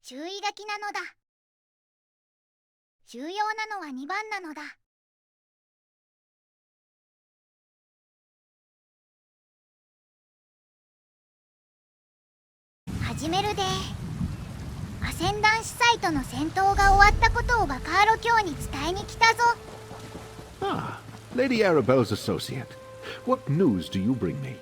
注意書きなのだ。重要なのは2番なのだ。始めるで。アセンダンシサイトの戦闘が終わったことをバカーロ卿に伝えに来たぞ。Ah, Lady Arabelle's associate. What news do you bring me?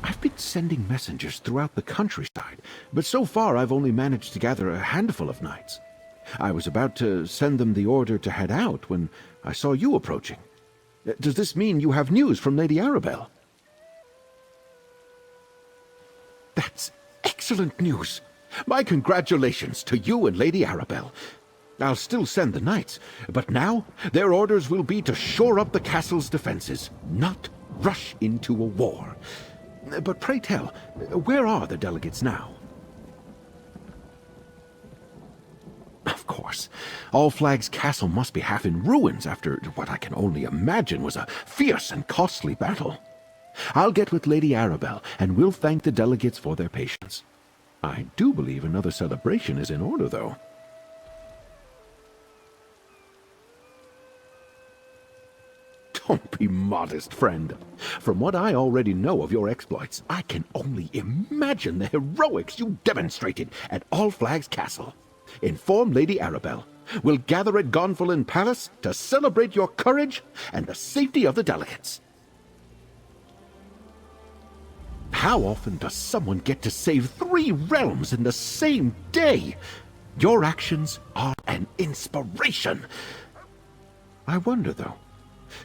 I've been sending messengers throughout the countryside, but so far I've only managed to gather a handful of knights. I was about to send them the order to head out when I saw you approaching. Does this mean you have news from Lady Arabelle? That's excellent news. My congratulations to you and Lady Arabelle. I'll still send the knights, but now their orders will be to shore up the castle's defenses, not rush into a war. But pray tell, where are the delegates now? Of course, All Flags Castle must be half in ruins after what I can only imagine was a fierce and costly battle. I'll get with Lady Arabelle, and we'll thank the delegates for their patience. I do believe another celebration is in order, though. Don't be modest, friend. From what I already know of your exploits, I can only imagine the heroics you demonstrated at All Flags Castle. Inform Lady Arabelle. We'll gather at Gonfalon Palace to celebrate your courage and the safety of the delegates. How often does someone get to save 3 realms in the same day? Your actions are an inspiration. I wonder, though,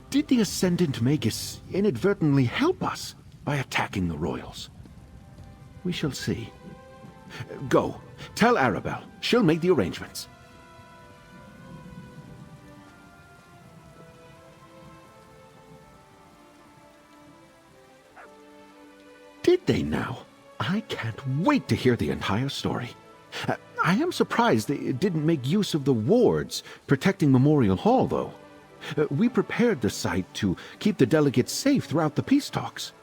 did the Ascendant Magus inadvertently help us by attacking the royals? We shall see. Go, tell Arabelle. She'll make the arrangements. Did they now? I can't wait to hear the entire story. I am surprised they didn't make use of the wards protecting Memorial Hall, though. We prepared the site to keep the delegates safe throughout the peace talks.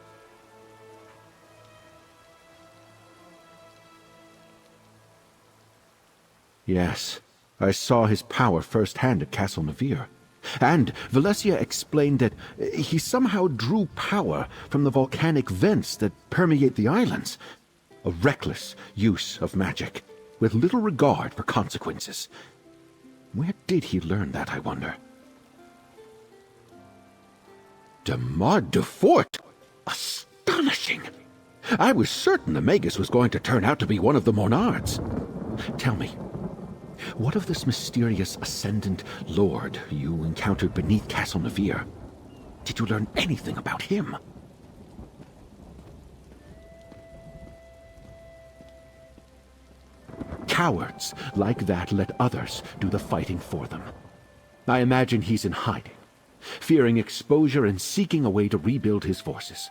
Yes, I saw his power firsthand at Castle Navir. And Valencia explained that he somehow drew power from the volcanic vents that permeate the islands. A reckless use of magic, with little regard for consequences. Where did he learn that, I wonder? Demar de Fort! Astonishing! I was certain the Magus was going to turn out to be one of the Monards. Tell me, what of this mysterious Ascendant Lord you encountered beneath Castle Navir? Did you learn anything about him? Cowards like that let others do the fighting for them. I imagine he's in hiding, fearing exposure and seeking a way to rebuild his forces.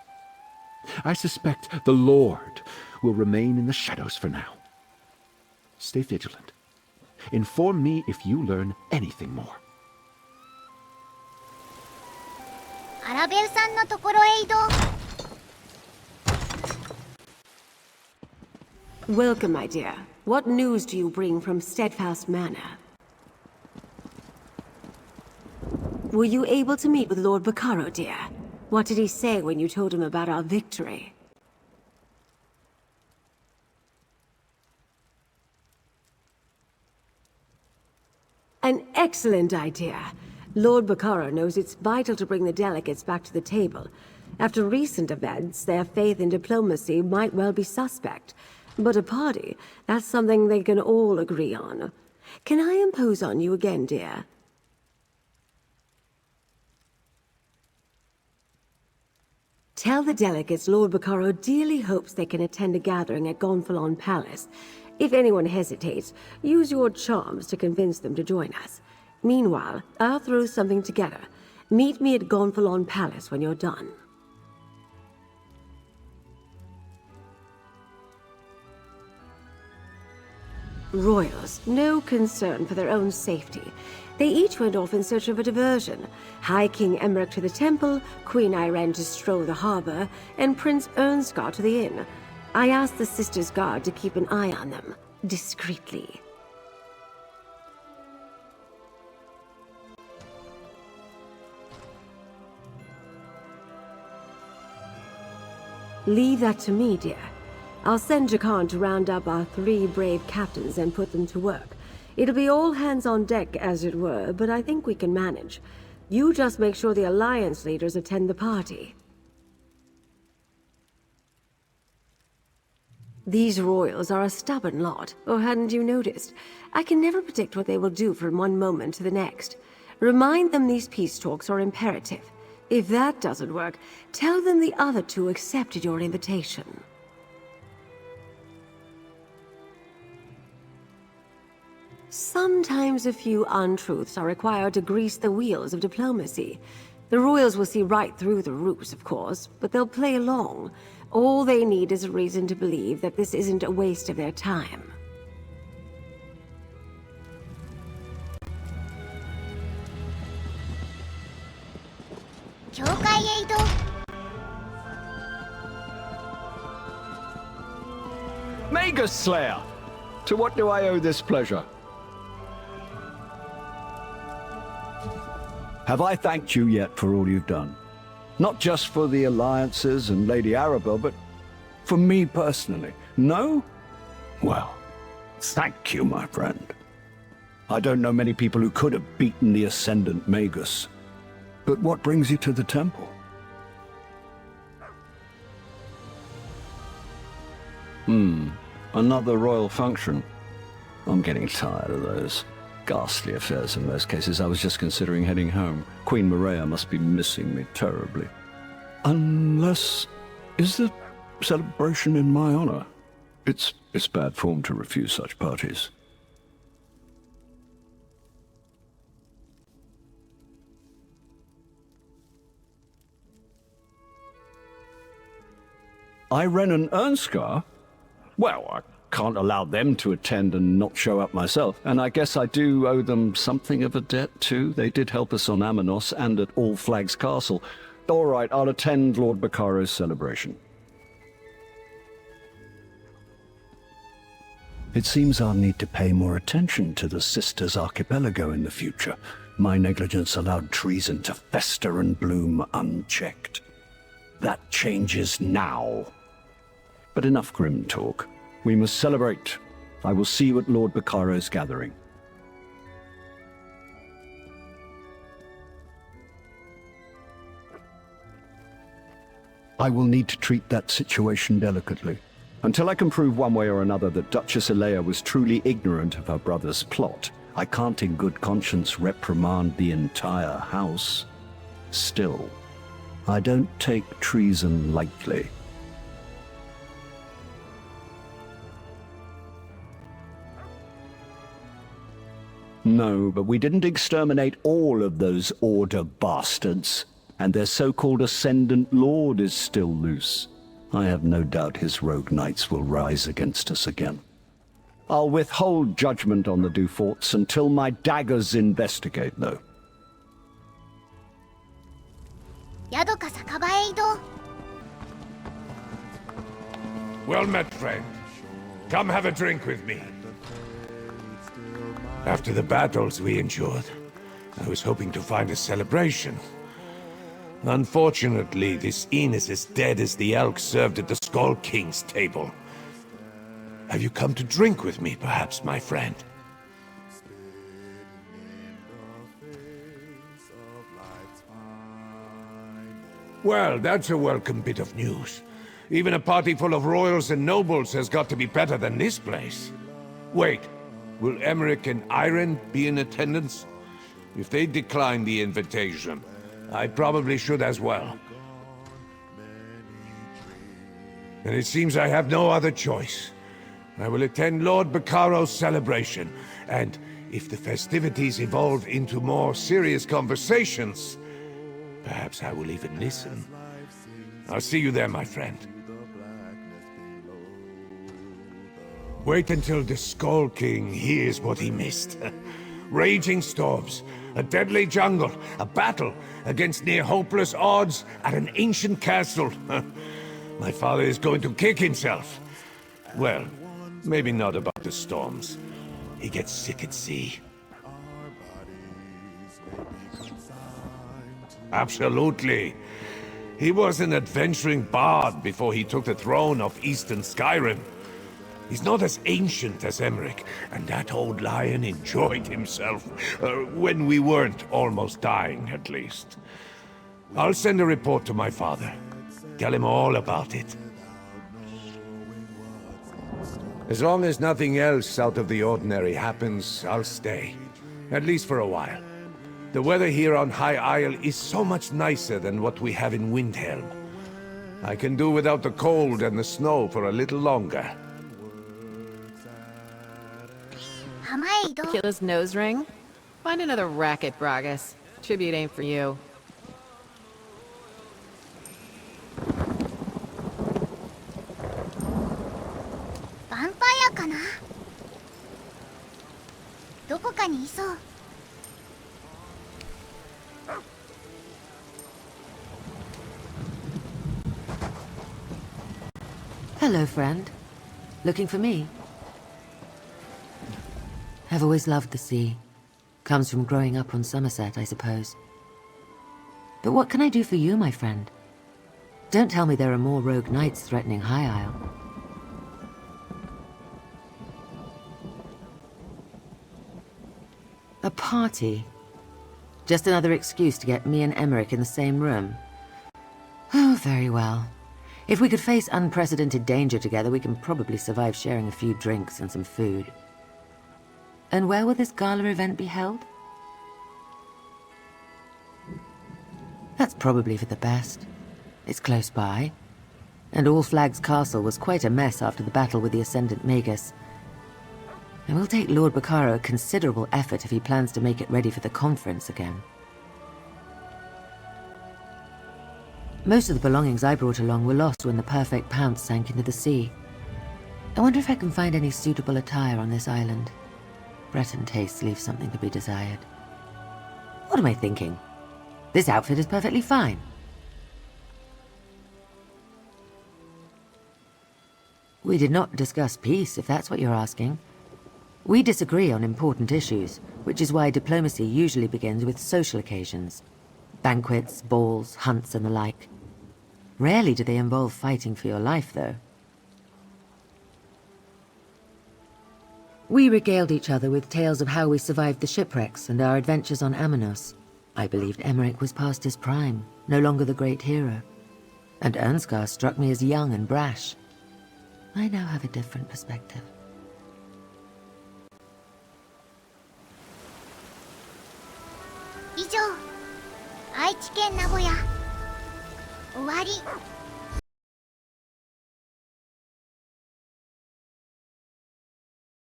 I suspect the Lord will remain in the shadows for now. Stay vigilant. Inform me if you learn anything more. アラベルさんのところへ移動。Welcome, my dear. What news do you bring from Steadfast Manor? Were you able to meet with Lord Baccaro, dear? What did he say when you told him about our victory? An excellent idea. Lord Baccaro knows it's vital to bring the delegates back to the table. After recent events, their faith in diplomacy might well be suspect. But a party, that's something they can all agree on. Can I impose on you again, dear? Tell the delegates Lord Baccaro dearly hopes they can attend a gathering at Gonfalon Palace. If anyone hesitates, use your charms to convince them to join us. Meanwhile, I'll throw something together. Meet me at Gonfalon Palace when you're done. Royals, no concern for their own safety. They each went off in search of a diversion. High King Emmerich to the temple, Queen Irene to stroll the harbor, and Prince Ernskar to the inn. I asked the sisters' guard to keep an eye on them, discreetly. Leave that to me, dear. I'll send Jakan to round up our 3 brave captains and put them to work. It'll be all hands on deck, as it were, but I think we can manage. You just make sure the Alliance leaders attend the party. These royals are a stubborn lot, or hadn't you noticed? I can never predict what they will do from one moment to the next. Remind them these peace talks are imperative. If that doesn't work, tell them the other 2 accepted your invitation. Sometimes a few untruths are required to grease the wheels of diplomacy. The royals will see right through the ruse, of course, but they'll play along. All they need is a reason to believe that this isn't a waste of their time. Magus Slayer! To what do I owe this pleasure? Have I thanked you yet for all you've done? Not just for the alliances and Lady Arabelle, but for me personally. No? Well, thank you, my friend. I don't know many people who could have beaten the Ascendant Magus. But what brings you to the temple? Another royal function. I'm getting tired of those ghastly affairs in most cases. I was just considering heading home. Queen Maria must be missing me terribly. Unless... is the celebration in my honor? It's bad form to refuse such parties. Irene and Ernskar? Well, I can't allow them to attend and not show up myself. And I guess I do owe them something of a debt, too. They did help us on Amanos and at All Flags Castle. All right, I'll attend Lord Baccaro's celebration. It seems I'll need to pay more attention to the Sisters Archipelago in the future. My negligence allowed treason to fester and bloom unchecked. That changes now. But enough grim talk. We must celebrate. I will see you at Lord Baccaro's gathering. I will need to treat that situation delicately. Until I can prove one way or another that Duchess Elea was truly ignorant of her brother's plot, I can't in good conscience reprimand the entire house. Still, I don't take treason lightly. No, but we didn't exterminate all of those Order bastards, and their so-called Ascendant Lord is still loose. I have no doubt his rogue knights will rise against us again. I'll withhold judgment on the Duforts until my daggers investigate, though. Well met, friend. Come have a drink with me. After the battles we endured, I was hoping to find a celebration. Unfortunately, this inn is as dead as the elk served at the Skull King's table. Have you come to drink with me, perhaps, my friend? Well, that's a welcome bit of news. Even a party full of royals and nobles has got to be better than this place. Wait, will Emmerich and Irene be in attendance? If they decline the invitation, I probably should as well. And it seems I have no other choice. I will attend Lord Baccaro's celebration, and if the festivities evolve into more serious conversations, perhaps I will even listen. I'll see you there, my friend. Wait until the Skull King hears what he missed. Raging storms, a deadly jungle, a battle against near hopeless odds at an ancient castle. My father is going to kick himself. Well, maybe not about the storms. He gets sick at sea. Absolutely. He was an adventuring bard before he took the throne of Eastern Skyrim. He's not as ancient as Emmerich, and that old lion enjoyed himself. When we weren't almost dying, at least. I'll send a report to my father. Tell him all about it. As long as nothing else out of the ordinary happens, I'll stay. At least for a while. The weather here on High Isle is so much nicer than what we have in Windhelm. I can do without the cold and the snow for a little longer. 浜へ移動。 Ridiculous nose ring? Find another racket, Bragas. Tribute ain't for you. ヴァンパイアかな。どこかにいそう。Hello, friend. Looking for me? I've always loved the sea. Comes from growing up on Somerset, I suppose. But what can I do for you, my friend? Don't tell me there are more rogue knights threatening High Isle. A party? Just another excuse to get me and Emmerich in the same room. Oh, very well. If we could face unprecedented danger together, we can probably survive sharing a few drinks and some food. And where will this gala event be held? That's probably for the best. It's close by. And All Flags Castle was quite a mess after the battle with the Ascendant Magus. It will take Lord Bacaro a considerable effort if he plans to make it ready for the conference again. Most of the belongings I brought along were lost when the Perfect Pounce sank into the sea. I wonder if I can find any suitable attire on this island. Breton tastes leave something to be desired. What am I thinking? This outfit is perfectly fine. We did not discuss peace, if that's what you're asking. We disagree on important issues, which is why diplomacy usually begins with social occasions. Banquets, balls, hunts, and the like. Rarely do they involve fighting for your life, though. We regaled each other with tales of how we survived the shipwrecks and our adventures on Amanos. I believed Emmerich was past his prime, no longer the great hero. And Ernskar struck me as young and brash. I now have a different perspective. 以上、愛知県名古屋終わり。